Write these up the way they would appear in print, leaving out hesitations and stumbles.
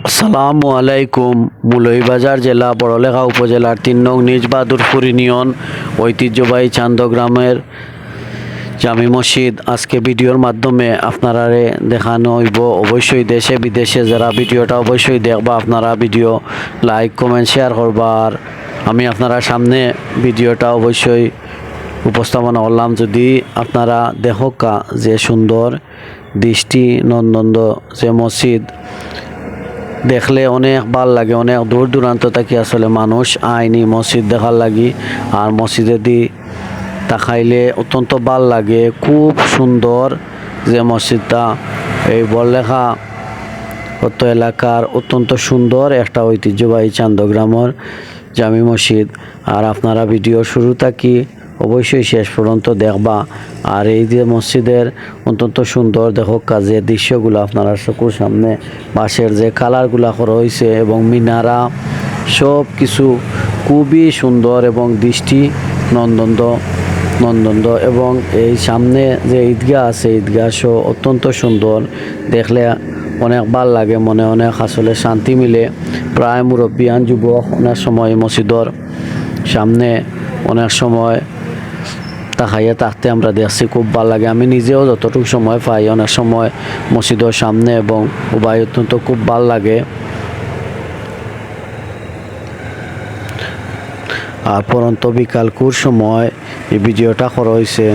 আসসালামু আলাইকুম। মৌলভীবাজার জেলা বড়লেখা উপজেলার ৩ নং নিজ বাহাদুরপুর ইউনিয়ন ঐতিহ্যবাহী চান্দগ্রামের জামি মসজিদ আজকে ভিডিওর মাধ্যমে আপনারা দেখানো হইব। অবশ্যই দেশে বিদেশে যারা ভিডিওটা অবশ্যই দেখবা, আপনারা ভিডিও লাইক কমেন্ট শেয়ার করবার। আমি আপনারা সামনে ভিডিওটা অবশ্যই উপস্থাপনা করলাম। যদি আপনারা দেখোকা যে সুন্দর দৃষ্টি নন্দন্দ যে মসজিদ, দেখলে অনেক ভাল লাগে। অনেক দূর দূরান্ত থেকে আসলে মানুষ আইনি মসজিদ দেখার লাগি, আর মসজিদে দি তাকাইলে অত্যন্ত ভাল লাগে। খুব সুন্দর যে মসজিদটা, এই বড়লেখা অত এলাকার অত্যন্ত সুন্দর একটা ঐতিহ্যবাহী চান্দগ্রামের জামি মসজিদ। আর আপনারা ভিডিও শুরু থাকি অবশ্যই শেষ পর্যন্ত দেখবা। আর এই যে মসজিদের অত্যন্ত সুন্দর দেখো কাজের দৃশ্যগুলো আপনারা চোখের সামনে, বাঁশের যে কালারগুলা করা হয়েছে এবং মিনারা সব কিছু খুবই সুন্দর এবং দৃষ্টি নন্দন্দ এবং এই সামনে যে ঈদগাহ আছে, ঈদগাহ সহ অত্যন্ত সুন্দর। দেখলে অনেক ভাল লাগে, মনে অনেক আসলে শান্তি মিলে। প্রায় মুরব্বিয়ান যুবক অনেক সময় মসজিদর সামনে অনেক সময় তাকাইয়া থাকতে আমরা দেখছি, খুব ভাল লাগে। আমি নিজেও যতটুকু সময় পাই অনেক সময় মসজিদের সামনে এবং উভয় অত্যন্ত খুব ভাল লাগে। আর পরন্ত বিকালকুর সময় এই ভিডিওটা করা হয়েছে।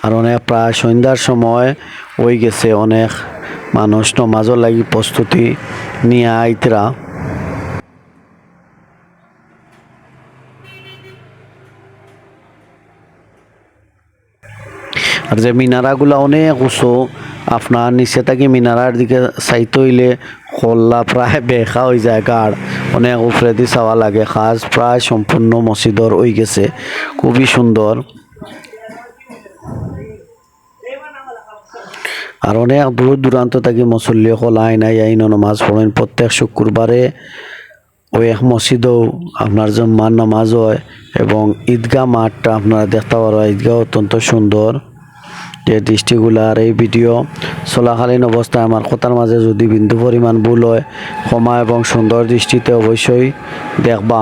আর অনেক প্রায় সন্ধ্যার সময় হয়ে গেছে, অনেক মানুষ নমাজের লাগি প্রস্তুতি নিয়ে আইতরা। আর যে মিনারাগুলা অনেক উঁচু, আপনার নিচে থাকি মিনারার দিকে চাইতে হইলে খোল্লা প্রায় বেখা হয়ে যায়, গাঢ় অনেক উপরে দিয়ে চাওয়া লাগে। কাজ প্রায় সম্পূর্ণ মসজিদর হয়ে গেছে, খুবই সুন্দর। আর অনেক দূর দূরান্ত থেকে মুসল্লি সকল আইন নামাজ পড়েন প্রত্যেক শুক্রবারে। ওই এক মসজিদেও আপনার জম্মার নামাজ হয় এবং ঈদগাহ মাঠটা আপনারা দেখতে পারো। ঈদগাহ অত্যন্ত সুন্দর যে দৃষ্টিগুলার। এই ভিডিও চলাকালীন অবস্থায় আমার কথার মাঝে যদি বিন্দু পরিমাণ ভুল হয় ক্ষমা এবং সুন্দর দৃষ্টিতে অবশ্যই দেখবা।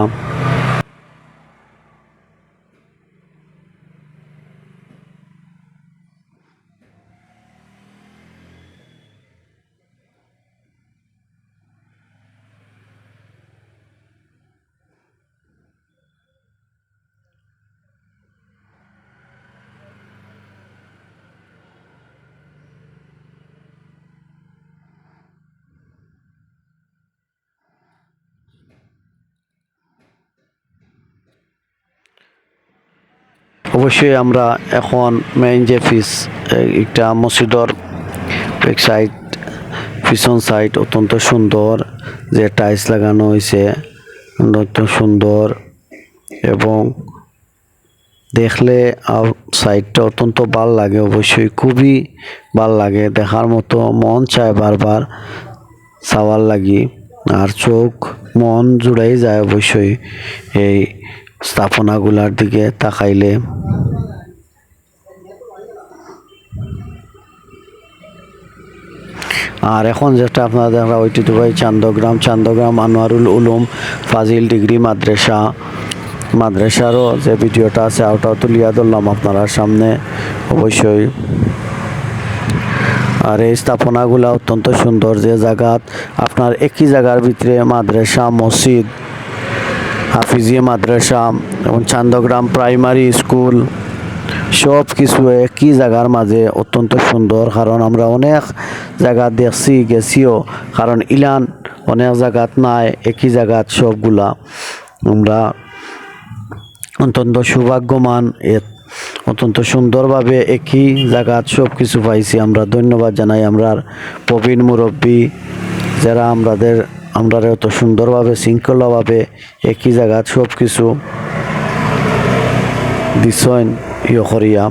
অবশ্যই আমরা এখন মেইন যে একটা মসজিদর এক সাইড, পিছন সাইড অত্যন্ত সুন্দর যে টাইলস লাগানো হয়েছে, অত্যন্ত সুন্দর এবং দেখলে সাইডটা অত্যন্ত ভাল লাগে। অবশ্যই খুবই ভাল লাগে, দেখার মতো মন চায় বারবার চাওয়ার লাগি। আর চোখ মন জুড়াই যায় অবশ্যই এই স্থাপনাগুলার দিকে তাকাইলে। আর এখন যেটা আপনারা দেখা ঐতিহ্যবাহী চান্দগ্রাম আনোয়ারুল উলুম ফাজিল ডিগ্রি মাদ্রাসারও যে ভিডিওটা আছে ওটাও তুলিয়া ধরলাম আপনার সামনে অবশ্যই। আর এই স্থাপনাগুলা অত্যন্ত সুন্দর, যে জায়গাত আপনার একই জায়গার ভিতরে মাদ্রাসা, মসজিদ, হাফিজিয়া মাদ্রাসা এবং চান্দগ্রাম প্রাইমারি স্কুল সব কিছু একই জায়গার মাঝে অত্যন্ত সুন্দর। কারণ আমরা অনেক জায়গা দেখছি গেছিও, কারণ ইলান অনেক জায়গাত নাই, একই জায়গাত সবগুলা। আমরা অত্যন্ত সৌভাগ্যমান, অত্যন্ত সুন্দরভাবে একই জায়গাত সব কিছু পাইছি। আমরা ধন্যবাদ জানাই আমরার প্রবীণ মুরব্বী যারা আমরা অত সুন্দরভাবে শৃঙ্খলাভাবে একই জায়গাত সব কিছু দিছেন করিয়া।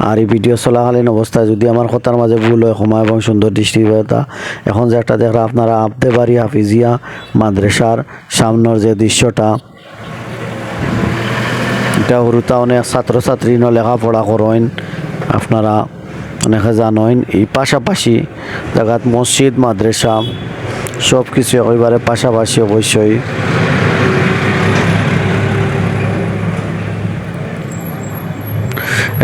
আর এই ভিডিও চলাকালীন অবস্থায় যদি আমার কথার মাঝে ভুল হয় ক্ষমা এবং সুন্দর দৃষ্টিতা। এখন যে একটা দেখরা আপনারা আবদে বাড়ি হাফিজিয়া মাদ্রাসার সামনের যে দৃশ্যটা, এটা হরুতা অনেক ছাত্রছাত্রী লেখাপড়া করেন আপনারা অনেকে জানেন এই পাশাপাশি জায়গাত মসজিদ মাদ্রাসা সব কিছু একেবারে পাশাপাশি অবশ্যই।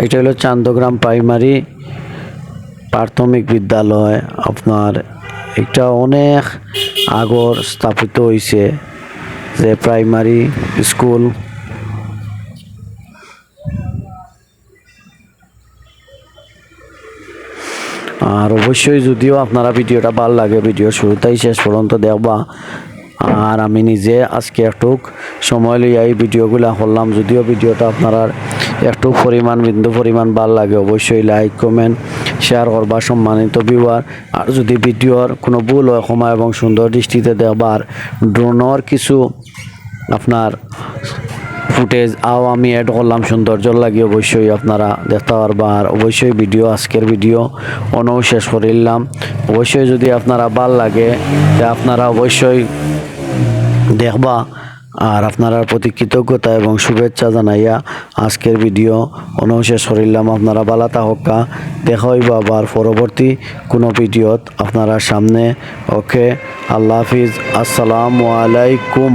এটা হলো চান্দগ্রাম প্রাইমারি প্রাথমিক বিদ্যালয়। আপনার এটা অনেক আগর স্থাপিত হয়েছে যে প্রাইমারি স্কুল। আর অবশ্যই যদিও আপনারা ভিডিওটা ভালো লাগে ভিডিও শুরুতেই শেষ পর্যন্ত দেখবা। আর আমি নিজে আজকে একটু সময় লইয়া এই ভিডিওগুলো করলাম। যদিও ভিডিওটা আপনারা একটু বিন্দু পরিমাণ ভালো লাগে অবশ্যই লাইক কমেন্ট শেয়ার করবা সম্মানিত ভিউয়ার। আর যদি ভিডিওর কোনো ভুল হয় ক্ষমা এবং সুন্দর দৃষ্টিতে দেখবার। ড্রোনের কিছু আপনার ফুটেজ আমি অ্যাড করলাম সৌন্দর্য লাগে অবশ্যই আপনারা দেখতে পারবা। আর অবশ্যই আজকের ভিডিও শেষ করিলাম। অবশ্যই যদি আপনারা ভাল লাগে তা আপনারা অবশ্যই দেখবা। আর আপনারা প্রতি কৃতজ্ঞতা এবং শুভেচ্ছা জানাইয়া আজকের ভিডিও শেষ করিলাম। আপনারা ভালো থাকা দেখা হইব আবার পরবর্তী কোনো ভিডিওত আপনারা সামনে। ওকে, আল্লাহ হাফিজ, আসসালামু আলাইকুম।